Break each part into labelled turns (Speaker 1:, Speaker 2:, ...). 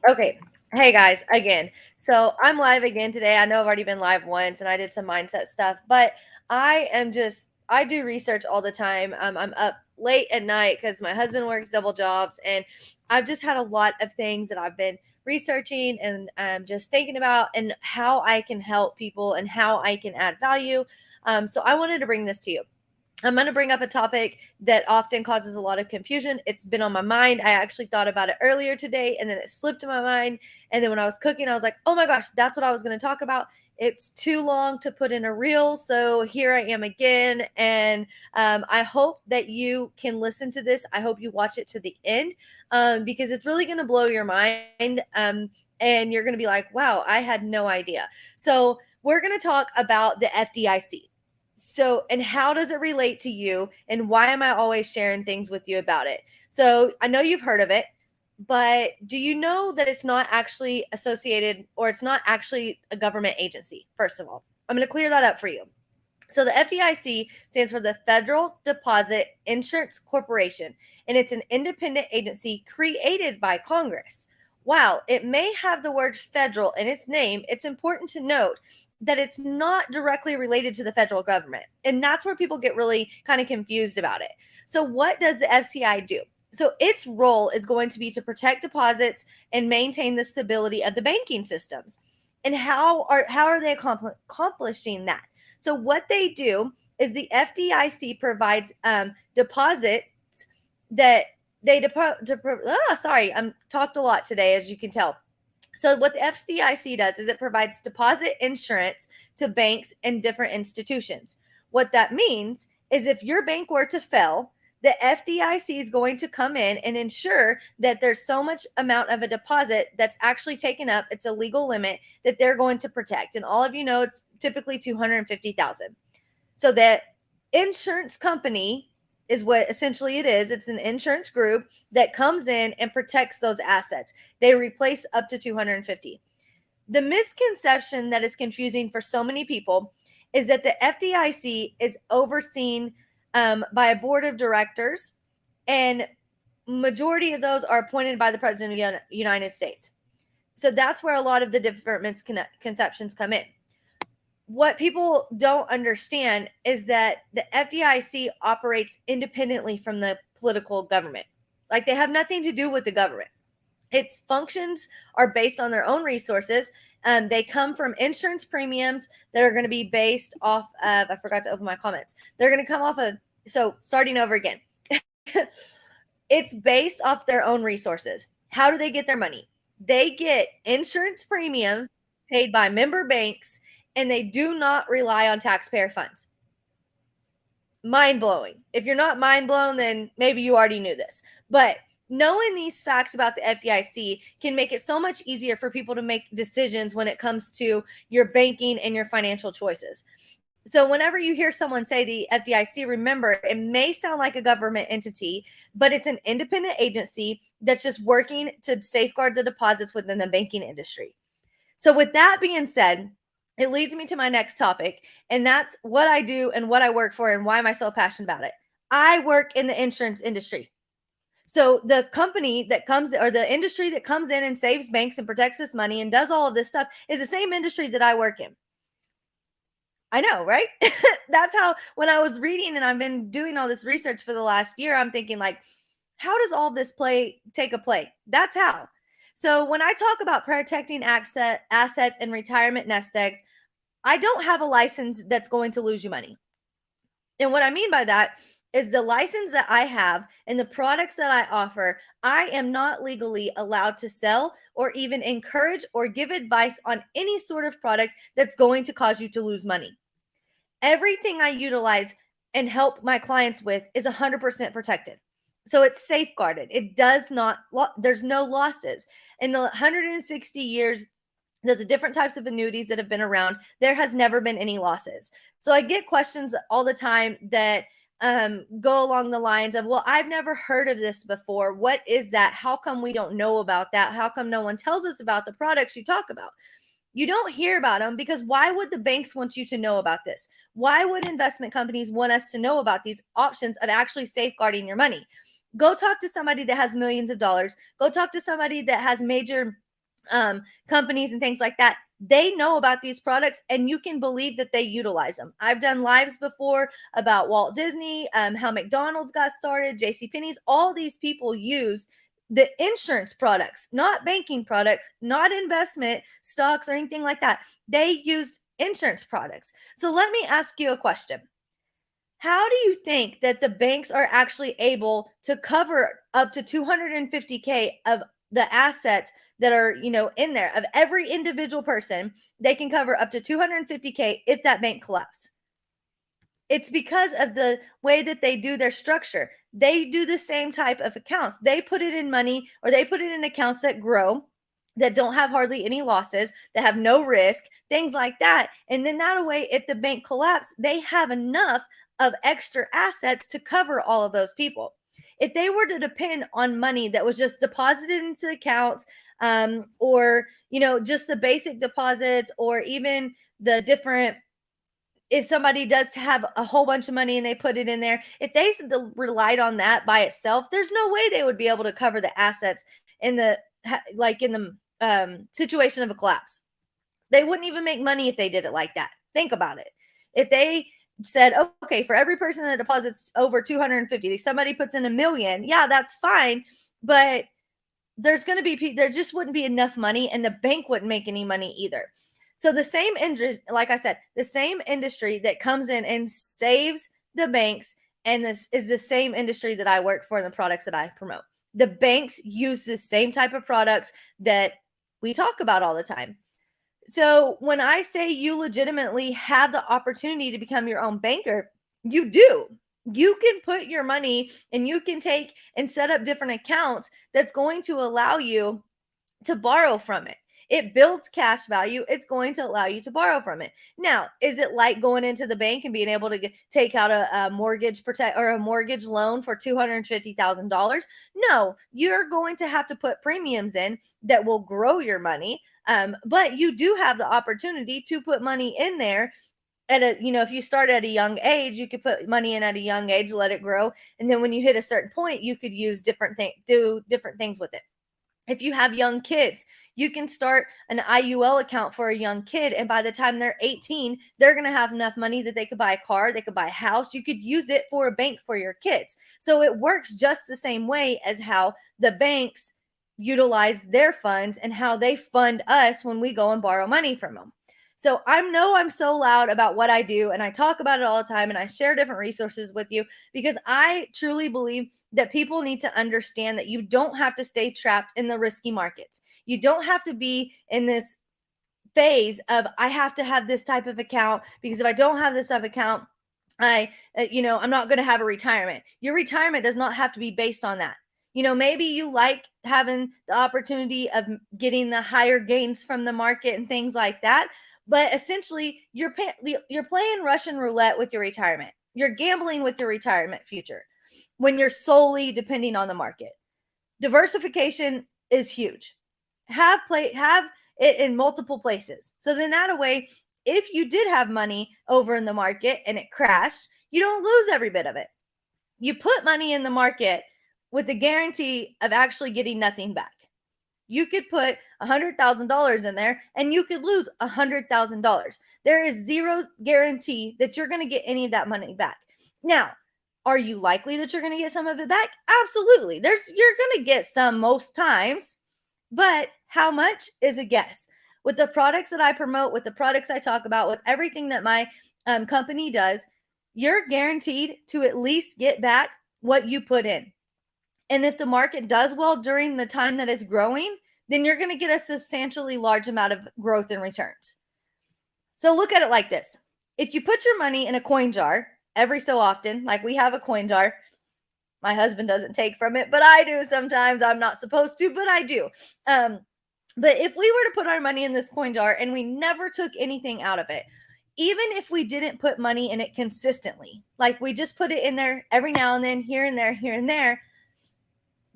Speaker 1: Okay. Hey guys, again. So I'm live again today. I know I've already been live once and I did some mindset stuff, but I do research all the time. I'm up late at night because my husband works double jobs, and I've just had a lot of things that I've been researching and just thinking about and how I can help people and how I can add value. So I wanted to bring this to you. I'm going to bring up a topic that often causes a lot of confusion. It's been on my mind. I actually thought about it earlier today and then it slipped in my mind. And then when I was cooking, I was like, oh my gosh, that's what I was going to talk about. It's too long to put in a reel. So here I am again. And I hope that you can listen to this. I hope you watch it to the end because it's really going to blow your mind. And you're going to be like, wow, I had no idea. So we're going to talk about the FDIC. So, and how does it relate to you? And why am I always sharing things with you about it? So, I know you've heard of it, but do you know that it's not actually associated or it's not actually a government agency? First of all, I'm going to clear that up for you. So, the FDIC stands for the Federal Deposit Insurance Corporation, and it's an independent agency created by Congress. While it may have the word federal in its name, it's important to note that it's not directly related to the federal government. And that's where people get really kind of confused about it. So, what does the FCI do? So, its role is going to be to protect deposits and maintain the stability of the banking systems. And how are they accomplishing that? So, what they do is the FDIC provides deposits that they sorry, I'm talked a lot today, as you can tell. So what the FDIC does is it provides deposit insurance to banks and different institutions. What that means is if your bank were to fail, the FDIC is going to come in and ensure that there's so much amount of a deposit that's actually taken up, it's a legal limit that they're going to protect. And all of you know it's typically 250,000. So that insurance company is what essentially it is. It's an insurance group that comes in and protects those assets. They replace up to 250. The misconception that is confusing for so many people is that the FDIC is overseen by a board of directors, and majority of those are appointed by the president of the United States. So that's where a lot of the different misconceptions come in. What people don't understand is that the FDIC operates independently from the political government. Like they have nothing to do with the government. Its functions are based on their own resources. They come from insurance premiums that are going to be based off of, I forgot to open my comments. They're going to come off of, so starting over again. It's based off their own resources. How do they get their money? They get insurance premiums paid by member banks, and they do not rely on taxpayer funds. Mind blowing. If you're not mind blown, then maybe you already knew this. But knowing these facts about the FDIC can make it so much easier for people to make decisions when it comes to your banking and your financial choices. So, whenever you hear someone say the FDIC, remember it may sound like a government entity, but it's an independent agency that's just working to safeguard the deposits within the banking industry. So, with that being said, it leads me to my next topic, and that's what I do and what I work for and why am I so passionate about it. I work in the insurance industry. So the company that comes or the industry that comes in and saves banks and protects this money and does all of this stuff is the same industry that I work in. I know, right? That's how when I was reading and I've been doing all this research for the last year, I'm thinking like, how does all this play take a play? That's how. So when I talk about protecting assets and retirement nest eggs, I don't have a license that's going to lose you money. And what I mean by that is the license that I have and the products that I offer, I am not legally allowed to sell or even encourage or give advice on any sort of product that's going to cause you to lose money. Everything I utilize and help my clients with is 100% protected. So it's safeguarded. It does not, there's no losses. In the 160 years that the different types of annuities that have been around, there has never been any losses. So I get questions all the time that go along the lines of, well, I've never heard of this before. What is that? How come we don't know about that? How come no one tells us about the products you talk about? You don't hear about them because why would the banks want you to know about this? Why would investment companies want us to know about these options of actually safeguarding your money? Go talk to somebody that has millions of dollars. Go talk to somebody that has major companies and things like that, they know about these products and you can believe that they utilize them. I've done lives before about Walt Disney, how McDonald's got started, JCPenney's, all these people use the insurance products, not banking products, not investment stocks or anything like that. They used insurance products. So let me ask you a question. How do you think that the banks are actually able to cover up to 250K of the assets that are, in there of every individual person? They can cover up to 250K if that bank collapses. It's because of the way that they do their structure. They do the same type of accounts. They put it in money or they put it in accounts that grow, that don't have hardly any losses, that have no risk, things like that. And then that way, if the bank collapses, they have enough of extra assets to cover all of those people. If they were to depend on money that was just deposited into accounts, or just the basic deposits, or even the different, if somebody does have a whole bunch of money and they put it in there, if they relied on that by itself, there's no way they would be able to cover the assets in the situation of a collapse. They wouldn't even make money if they did it like that. Think about it. If they said, okay, for every person that deposits over 250, somebody puts in $1 million, yeah, that's fine, but there just wouldn't be enough money, and the bank wouldn't make any money either. So the same industry, like I said, the same industry that comes in and saves the banks, and this is the same industry that I work for and the products that I promote. The banks use the same type of products that we talk about all the time. So when I say you legitimately have the opportunity to become your own banker, you do. You can put your money and you can take and set up different accounts that's going to allow you to borrow from it. It builds cash value. It's going to allow you to borrow from it. Now, is it like going into the bank and being able to take out a mortgage or a mortgage loan for $250,000? No, you're going to have to put premiums in that will grow your money. But you do have the opportunity to put money in there if you start at a young age, you could put money in at a young age, let it grow. And then when you hit a certain point, you could use do different things with it. If you have young kids, you can start an IUL account for a young kid. And by the time they're 18, they're going to have enough money that they could buy a car, they could buy a house. You could use it for a bank for your kids. So it works just the same way as how the banks utilize their funds and how they fund us when we go and borrow money from them. So I'm so loud about what I do, and I talk about it all the time, and I share different resources with you because I truly believe that people need to understand that you don't have to stay trapped in the risky markets. You don't have to be in this phase of, I have to have this type of account because if I don't have this type of account, I'm not going to have a retirement. Your retirement does not have to be based on that. Maybe you like having the opportunity of getting the higher gains from the market and things like that. But essentially, you're playing Russian roulette with your retirement. You're gambling with your retirement future when you're solely depending on the market. Diversification is huge. Have it in multiple places. So then that way, if you did have money over in the market and it crashed, you don't lose every bit of it. You put money in the market with the guarantee of actually getting nothing back. You could put $100,000 in there and you could lose $100,000. There is zero guarantee that you're going to get any of that money back. Now, are you likely that you're going to get some of it back? Absolutely. You're going to get some most times, but how much is a guess. With the products that I promote, with the products I talk about, with everything that my company does, you're guaranteed to at least get back what you put in. And if the market does well during the time that it's growing, then you're going to get a substantially large amount of growth in returns. So look at it like this. If you put your money in a coin jar every so often, like we have a coin jar, my husband doesn't take from it, but I do sometimes. I'm not supposed to, but I do. But if we were to put our money in this coin jar and we never took anything out of it, even if we didn't put money in it consistently, like we just put it in there every now and then, here and there,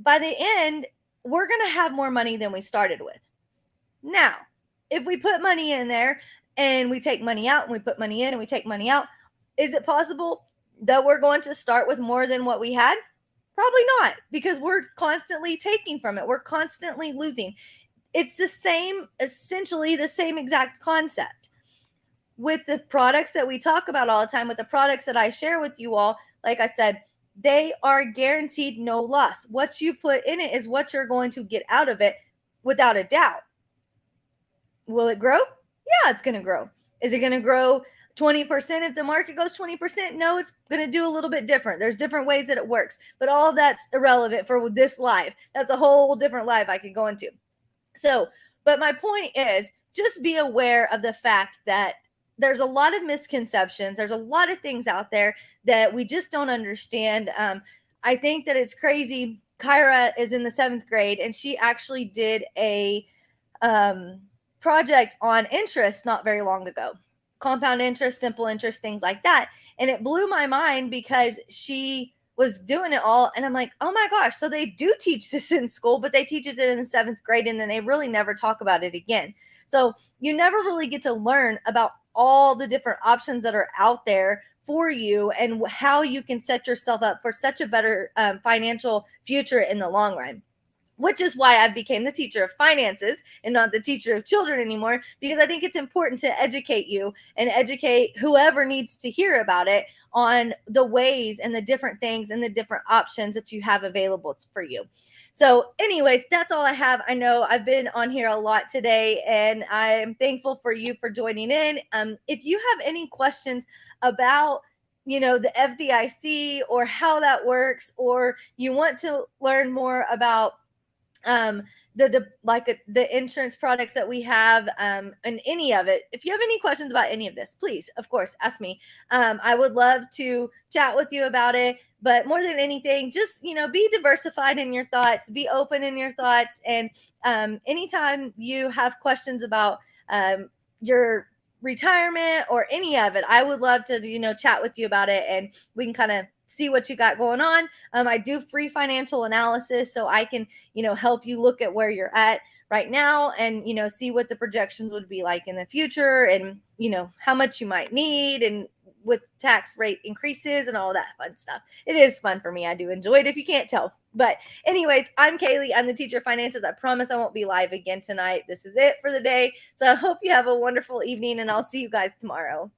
Speaker 1: by the end, we're going to have more money than we started with. Now, if we put money in there and we take money out and we put money in and we take money out, is it possible that we're going to start with more than what we had? Probably not, because we're constantly taking from it. We're constantly losing. It's the same, essentially the same exact concept. With the products that we talk about all the time, with the products that I share with you all, like I said, they are guaranteed no loss. What you put in it is what you're going to get out of it without a doubt. Will it grow? Yeah, it's going to grow. Is it going to grow 20% if the market goes 20%? No, it's going to do a little bit different. There's different ways that it works, but all of that's irrelevant for this live. That's a whole different live I could go into. So, but my point is just be aware of the fact that there's a lot of misconceptions. There's a lot of things out there that we just don't understand. I think that it's crazy. Kyra is in the 7th grade and she actually did a project on interest not very long ago. Compound interest, simple interest, things like that. And it blew my mind because she was doing it all. And I'm like, oh my gosh. So they do teach this in school, but they teach it in the 7th grade and then they really never talk about it again. So you never really get to learn about all the different options that are out there for you and how you can set yourself up for such a better financial future in the long run. Which is why I became the teacher of finances and not the teacher of children anymore, because I think it's important to educate you and educate whoever needs to hear about it on the ways and the different things and the different options that you have available for you. So anyways, that's all I have. I know I've been on here a lot today and I'm thankful for you for joining in. If you have any questions about the FDIC or how that works, or you want to learn more about the insurance products that we have, and any of it. If you have any questions about any of this, please, of course, ask me. I would love to chat with you about it, but more than anything, just, be diversified in your thoughts, be open in your thoughts. And, anytime you have questions about, your retirement or any of it, I would love to, chat with you about it and we can kind of see what you got going on. I do free financial analysis, so I can, help you look at where you're at right now and, see what the projections would be like in the future and, how much you might need and with tax rate increases and all that fun stuff. It is fun for me. I do enjoy it if you can't tell. But anyways, I'm Kaylee. I'm the teacher of finances. I promise I won't be live again tonight. This is it for the day. So I hope you have a wonderful evening and I'll see you guys tomorrow.